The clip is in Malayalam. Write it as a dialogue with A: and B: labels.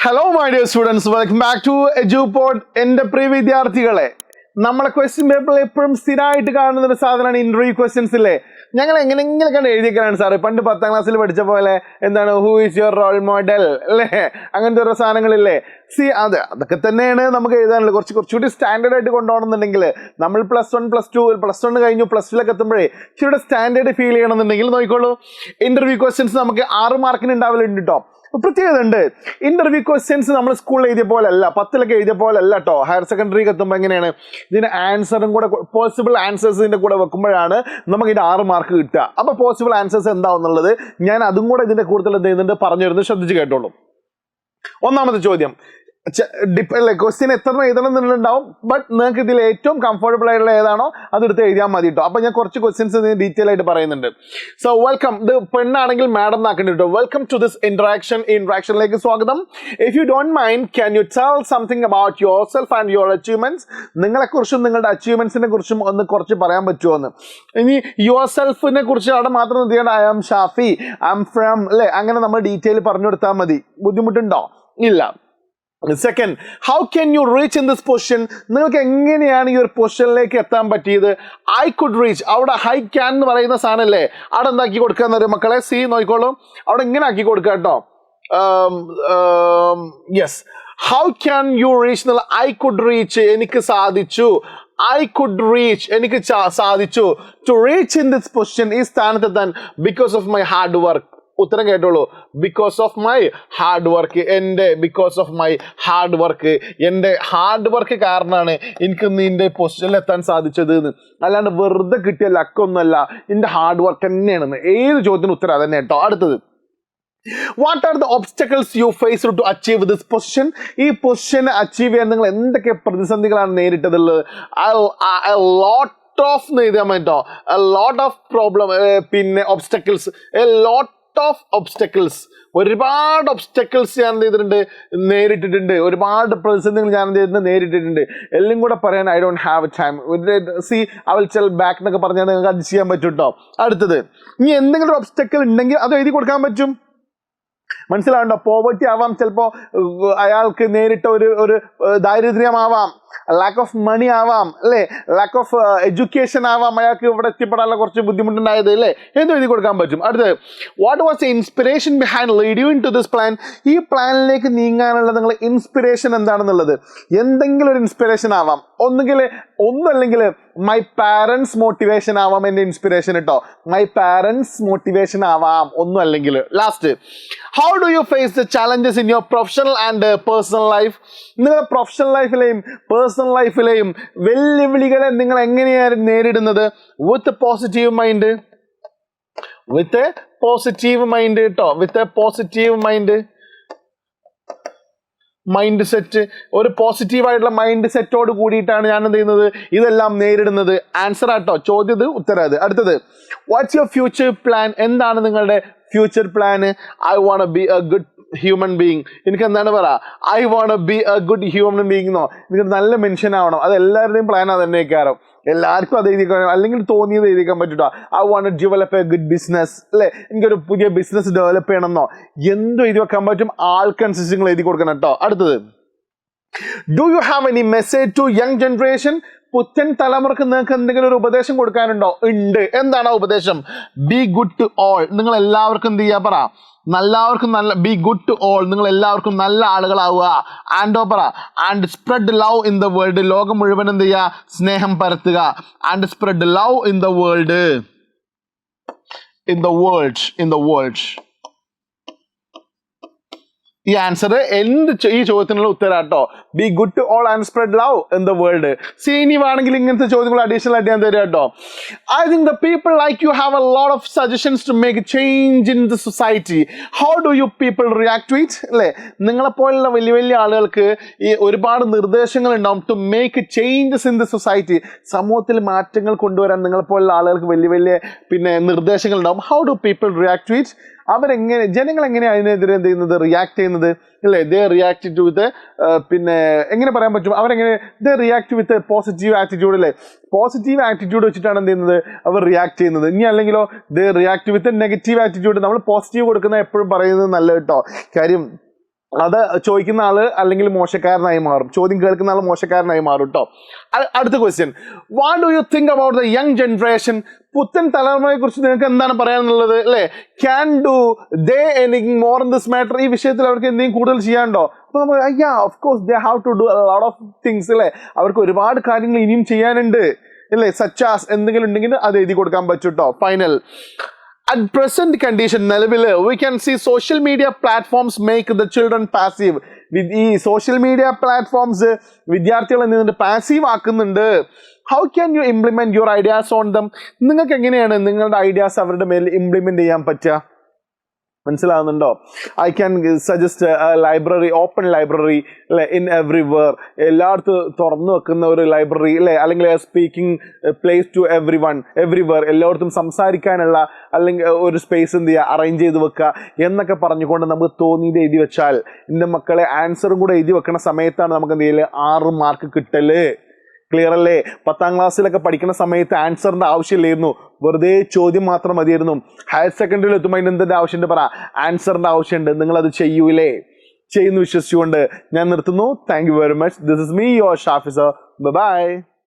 A: Hello my dear students, welcome back to Edupod. എൻ്റെ പ്രിയ വിദ്യാർത്ഥികളെ, നമ്മളെ ക്വസ്റ്റ്യൻ പേപ്പറിൽ എപ്പോഴും സ്ഥിരമായിട്ട് കാണുന്ന ഒരു സാധനമാണ് ഇന്റർവ്യൂ ക്വസ്റ്റ്യൻസ് ഇല്ലേ. ഞങ്ങൾ എങ്ങനെയെങ്കിലും എഴുതിയൊക്കെയാണ് സാറ്. പണ്ട് 10ാം ക്ലാസ്സിൽ പഠിച്ച പോലെ എന്താണ് who is your role model അല്ലേ, അങ്ങനത്തെ ഓരോ സാധനങ്ങളില്ലേ. അതൊക്കെ തന്നെയാണ് നമുക്ക് എഴുതാനുള്ളത്. കുറച്ചുകൂടി സ്റ്റാൻഡേർഡ് ആയിട്ട് കൊണ്ടുപോകണമെന്നുണ്ടെങ്കിൽ നമ്മൾ പ്ലസ് വൺ കഴിഞ്ഞു +2 എത്തുമ്പോഴേ ഇച്ചിരി സ്റ്റാൻഡേർഡ് ഫീൽ ചെയ്യണമെന്നുണ്ടെങ്കിൽ നോക്കിക്കോളൂ, ഇന്റർവ്യൂ ക്വസ്റ്റ്യൻസ് നമുക്ക് 6 മാർക്കിന് ഉണ്ടാവലുണ്ട് കേട്ടോ. പ്രത്യേകത ഉണ്ട്. ഇന്റർവ്യൂ ക്വസ്റ്റ്യൻസ് നമ്മൾ സ്കൂളിൽ എഴുതിയ പോലെ അല്ല, 10ലൊക്കെ എഴുതിയ പോലെ അല്ല കേട്ടോ. ഹയർ സെക്കൻഡറിക്ക് എത്തുമ്പോൾ എങ്ങനെയാണ് ഇതിന് ആൻസറും കൂടെ പോസിബിൾ ആൻസേഴ്സിന്റെ കൂടെ വെക്കുമ്പോഴാണ് നമുക്ക് ഇതിന് 6 മാർക്ക് കിട്ടുക. അപ്പൊ പോസിബിൾ ആൻസേഴ്സ് എന്താവുന്നുള്ളത് ഞാൻ അതും കൂടെ ഇതിന്റെ കൂടുതൽ എന്ത് ചെയ്യുന്നുണ്ട് പറഞ്ഞു തരുന്നത്, ശ്രദ്ധിച്ച് കേട്ടോളൂ. ഒന്നാമത്തെ ചോദ്യം, ക്വസ്റ്റ്യൻ എത്ര എഴുതണം എന്നുണ്ടാവും, ബട്ട് നിങ്ങൾക്ക് ഇതിൽ ഏറ്റവും കംഫർട്ടബിൾ ആയിട്ടുള്ള ഏതാണോ അതെടുത്ത് എഴുതിയാൽ മതി കേട്ടോ. അപ്പൊ ഞാൻ കുറച്ച് ക്വസ്റ്റ്യൻസ് ഡീറ്റെയിൽ ആയിട്ട് പറയുന്നുണ്ട്. സോ വെൽക്കം, ഇത് പെണ്ണാണെങ്കിൽ മാഡം എന്നാക്കേണ്ടി കേട്ടോ. വെൽക്കം ടു ദിസ് ഇന്ററാക്ഷനിലേക്ക് സ്വാഗതം. If you don't mind, can you tell something about your self and your achievements? നിങ്ങളെക്കുറിച്ചും നിങ്ങളുടെ അച്ചീവ്മെന്റ്സിനെ കുറിച്ചും ഒന്ന് കുറച്ച് പറയാൻ പറ്റുമോ എന്ന്. ഇനി യുവർ സെൽഫിനെ കുറിച്ച് അവിടെ മാത്രം എന്ത് I am Shafi, I am from അല്ലെ, അങ്ങനെ നമ്മൾ ഡീറ്റെയിൽ പറഞ്ഞു കൊടുത്താൽ മതി. ബുദ്ധിമുട്ടുണ്ടോ? ഇല്ല. Second, how can you reach in this position? നിങ്ങൾക്ക് എങ്ങനെയാണ് ഈ ഒരു പൊസിഷനിലേക്ക് എത്താൻ പറ്റിയത്? ഐ കുഡ് റീച്ച്, അവിടെ ഹൈ ക്യാൻ എന്ന് പറയുന്ന സാധനമല്ലേ, അവിടെ എന്താക്കി കൊടുക്കുക മക്കളെ? സി നോക്കിക്കോളൂ, അവിടെ ഇങ്ങനെ ആക്കി കൊടുക്കുക കേട്ടോ. Yes, how can you reach എന്നുള്ള ഐ കുഡ് റീച്ച്, എനിക്ക് സാധിച്ചു. ഐ കുഡ് റീച്ച്, എനിക്ക് സാധിച്ചു. To reach in this position, ഈ സ്ഥാനത്തെത്താൻ because of my hard work. ഉത്തരം കേട്ടോളൂ, because of my hard work. Because of my hard work, എൻ്റെ ഹാർഡ് വർക്ക് കാരണമാണ് എനിക്ക് നിന്റെ പൊസിഷനിൽ എത്താൻ സാധിച്ചത് എന്ന്. അല്ലാണ്ട് വെറുതെ കിട്ടിയ ലക്കൊന്നുമല്ല, എൻ്റെ ഹാർഡ് വർക്ക് തന്നെയാണെന്ന്. ഏത് ചോദ്യത്തിന് ഉത്തരം അതന്നെ കേട്ടോ. അടുത്തത്, what are the obstacles you face to achieve this position? ഈ പൊസിഷൻ അച്ചീവ് ചെയ്യാൻ നിങ്ങൾ എന്തൊക്കെ പ്രതിസന്ധികളാണ് നേരിട്ടതുള്ളത്? ലോട്ട് ഓഫ് എഴുതാൻ പറ്റോ, ലോട്ട് ഓഫ് പ്രോബ്ലം, പിന്നെ ഒബ്സ്റ്റക്കിൾസ്, ലോട്ട് ഓഫ് ഒബ്സ്റ്റക്കിൾസ്. ഒരുപാട് ഒബ്സ്റ്റക്കിൾസ് ഞാൻ എന്ത് ചെയ്തിട്ടുണ്ട്, നേരിട്ടിട്ടുണ്ട്. ഒരുപാട് പ്രതിസന്ധികൾ ഞാൻ എന്ത് ചെയ്തിട്ടുണ്ട്, നേരിട്ടിട്ടുണ്ട്. എല്ലാം കൂടെ പറയാൻ I don't have time. C I will tell back എന്നൊക്കെ പറഞ്ഞാൽ നിങ്ങൾക്ക് അത് ചെയ്യാൻ പറ്റും കേട്ടോ. അടുത്തത്, ഇനി എന്തെങ്കിലും ഒരു ഒബ്സ്റ്റക്കിൾ ഉണ്ടെങ്കിൽ അത് എഴുതി കൊടുക്കാൻ പറ്റും. മനസ്സിലാവുണ്ടോ? പോവർട്ടി ആവാം, ചിലപ്പോ അയാൾക്ക് നേരിട്ട ഒരു ദാരിദ്ര്യമാവാം, ലാക്ക് ഓഫ് മണി ആവാം അല്ലേ, ലാക്ക് ഓഫ് എഡ്യൂക്കേഷൻ ആവാം, അയാൾക്ക് ഇവിടെ എത്തിപ്പെടാനുള്ള കുറച്ച് ബുദ്ധിമുട്ടുണ്ടായത് അല്ലേ, എന്ത് എഴുതി കൊടുക്കാൻ പറ്റും. അടുത്തത്, what was the inspiration behind lead you into this plan? ഈ പ്ലാനിലേക്ക് നീങ്ങാനുള്ള നിങ്ങളുടെ ഇൻസ്പിറേഷൻ എന്താണെന്നുള്ളത്. എന്തെങ്കിലും ഒരു ഇൻസ്പിറേഷൻ ആവാം, ഒന്നല്ലെങ്കിൽ മൈ പാരൻസ് മോട്ടിവേഷൻ ആവാം എൻ്റെ ഇൻസ്പിറേഷൻ കേട്ടോ. മൈ പാരൻസ് മോട്ടിവേഷൻ ആവാം, ഒന്നും അല്ലെങ്കിൽ. Last, how do you face the challenges in your professional and personal life? നിങ്ങളുടെ പ്രൊഫഷണൽ ലൈഫിലെയും പേഴ്സണൽ ലൈഫിലെയും വെല്ലുവിളികളെ നിങ്ങൾ എങ്ങനെയാണ് നേരിടുന്നത്? With positive mind, with positive mind കേട്ടോ. With a positive mind set, ഒരു പോസിറ്റീവ് ആയിട്ടുള്ള മൈൻഡ് സെറ്റോട് കൂടിയിട്ടാണ് ഞാൻ എന്ത് ചെയ്യുന്നത്, ഇതെല്ലാം നേരിടുന്നത്. ആൻസർ ആട്ടോ, ചോദ്യത് ഉത്തരം അത്. അടുത്തത്, വാട്ട്സ് യുവർ ഫ്യൂച്ചർ പ്ലാൻ? എന്താണ് നിങ്ങളുടെ future plan? I want B A good human being. എനിക്ക് എന്താണ് പറയാ, I want B A good human being എന്നോ, എനിക്ക് നല്ല മനുഷ്യനാവണം. അത് എല്ലാവരുടെയും പ്ലാൻ അത് തന്നെ കാരണം. എല്ലാവർക്കും അത് എഴുതിക്കാൻ, അല്ലെങ്കിൽ തോന്നിയത് എഴുതിക്കാൻ പറ്റൂട്ടോ. I want develop a good business അല്ലെ, എനിക്കൊരു പുതിയ ബിസിനസ് ഡെവലപ്പ് ചെയ്യണമെന്നോ എന്തും എഴുതി വെക്കാൻ പറ്റും. ആൾക്കനുസരിച്ച് നിങ്ങൾ എഴുതി കൊടുക്കണം കേട്ടോ. അടുത്തത്, do you have any message to young generation? പുത്തൻ തലമുറക്ക് നിങ്ങൾക്ക് എന്തെങ്കിലും ഒരു ഉപദേശം കൊടുക്കാനുണ്ടോ? ഉണ്ട്. എന്താണ് ആ ഉപദേശം? Be good to all. നിങ്ങൾ എല്ലാവർക്കും എന്ത് ചെയ്യാ, പറ, എല്ലാവർക്കും നല്ല, ബി ഗുഡ് ടു ഓൾ, നിങ്ങൾ എല്ലാവർക്കും നല്ല ആളുകളാവുക. ആൻഡോ പറ, and spread love in the world. ലോകം മുഴുവൻ എന്ത് ചെയ്യുക, സ്നേഹം പരത്തുക. And spread love in the world, in the world. ഈ ആൻസർ ഈ ചോദ്യത്തിനുള്ള ഉത്തരാട്ടോ. Be good to all and spread love in the world. See, ഇനി വേണമെങ്കിൽ ഇങ്ങനത്തെ ചോദ്യങ്ങൾ അഡീഷണൽ ആയിട്ട് ഞാൻ തരാം കേട്ടോ. I think the people like you have a lot of suggestions to make change in the society. How do you people react to it? അല്ലേ, നിങ്ങളെപ്പോലുള്ള വലിയ വലിയ ആളുകൾക്ക് ഈ ഒരുപാട് നിർദ്ദേശങ്ങൾ ഉണ്ടാവും. To make changes in the society, സമൂഹത്തിൽ മാറ്റങ്ങൾ കൊണ്ടുവരാൻ നിങ്ങളെപ്പോലുള്ള ആളുകൾക്ക് വലിയ വലിയ നിർദ്ദേശങ്ങൾ ഉണ്ടാവും. How do people react to it? ജനങ്ങൾ എങ്ങനെയാണ് അതിനെതിരെ എന്ത് ചെയ്യുന്നത്, റിയാക്ട് ചെയ്യുന്നത് അല്ലേ? ദേ റിയാക്ട് ടു വിത്ത്, എങ്ങനെ പറയാൻ പറ്റും, അവരെങ്ങനെ ദേ റിയാക്ട് വിത്ത് പോസിറ്റീവ് ആറ്റിറ്റ്യൂഡ് അല്ലേ? പോസിറ്റീവ് ആറ്റിറ്റ്യൂഡ് വെച്ചിട്ടാണ് എന്ത് ചെയ്യുന്നത്, അവർ റിയാക്ട് ചെയ്യുന്നത്. ഇനി അല്ലെങ്കിലോ ദേ റിയാക്ട് വിത്ത് നെഗറ്റീവ് ആറ്റിറ്റ്യൂഡ്. നമ്മൾ പോസിറ്റീവ് കൊടുക്കുന്ന എപ്പോഴും പറയുന്നത് നല്ല കേട്ടോ. കാര്യം അത് ചോദിക്കുന്ന ആള് അല്ലെങ്കിൽ മോശക്കാരനായി മാറും, ചോദ്യം കേൾക്കുന്ന ആൾ മോശക്കാരനായി മാറും കേട്ടോ. അടുത്ത question, what do you think about the young generation? പുത്തൻ തലമുറയെ കുറിച്ച് നിങ്ങൾക്ക് എന്താണ് പറയാനുള്ളത് അല്ലേ? ക്യാൻ ഡു ദേ എനിങ് മോർ ഇൻ ദിസ് മാറ്റർ? ഈ വിഷയത്തിൽ അവർക്ക് എന്തെങ്കിലും കൂടുതൽ ചെയ്യാനുണ്ടോ? അപ്പൊ നമ്മൾ അയ്യാ of course they have to do lot of things അല്ലേ, അവർക്ക് ഒരുപാട് കാര്യങ്ങൾ ഇനിയും ചെയ്യാനുണ്ട് അല്ലേ. സച്ചാസ് എന്തെങ്കിലും ഉണ്ടെങ്കിൽ അത് എഴുതി കൊടുക്കാൻ പറ്റും കേട്ടോ. ഫൈനൽ, at present condition നിലവിൽ we can see social media platforms make the children passive. ഈ സോഷ്യൽ മീഡിയ പ്ലാറ്റ്ഫോംസ് വിദ്യാർത്ഥികളെ നിന്നിട്ട് പാസീവ് ആക്കുന്നുണ്ട്. How can you implement your ideas on them? നിങ്ങൾക്ക് എങ്ങനെയാണ് നിങ്ങളുടെ ഐഡിയാസ് അവരുടെ മേൽ ഇംപ്ലിമെന്റ് ചെയ്യാൻ പറ്റുക? മനസ്സിലാവുന്നുണ്ടോ? I can suggest library, open library അല്ലെ, ഇൻ എവ്രിവെയർ, എല്ലായിടത്തും തുറന്നു വെക്കുന്ന ഒരു ലൈബ്രറി അല്ലെ, അല്ലെങ്കിൽ സ്പീക്കിംഗ് പ്ലേസ് ടു എവ്രിവെയർ, എല്ലായിടത്തും സംസാരിക്കാനുള്ള അല്ലെങ്കിൽ ഒരു സ്പേസ് എന്ത് ചെയ്യുക, അറേഞ്ച് ചെയ്ത് വെക്കുക എന്നൊക്കെ പറഞ്ഞുകൊണ്ട് നമുക്ക് തോന്നിയത് എഴുതി വെച്ചാൽ, എൻ്റെ മക്കളെ ആൻസറും കൂടെ എഴുതി വെക്കുന്ന സമയത്താണ് നമുക്ക് എന്ത് ചെയ്യല് 6 മാർക്ക് കിട്ടല്. ക്ലിയർ അല്ലേ? 10ാം ക്ലാസ്സിലൊക്കെ പഠിക്കുന്ന സമയത്ത് ആൻസറിന്റെ ആവശ്യമില്ലായിരുന്നു, വെറുതെ ചോദ്യം മാത്രം മതിയായിരുന്നു. ഹയർ സെക്കൻഡറിയിൽ എത്തുമ്പോൾ അതിന് എന്തിന്റെ ആവശ്യമുണ്ട് പറ? ആൻസറിന്റെ ആവശ്യമുണ്ട്. നിങ്ങളത് ചെയ്യൂലേ? ചെയ്യുന്നു വിശ്വസിച്ചുകൊണ്ട് ഞാൻ നിർത്തുന്നു. Thank you very much. This is me your Shafi sir. By.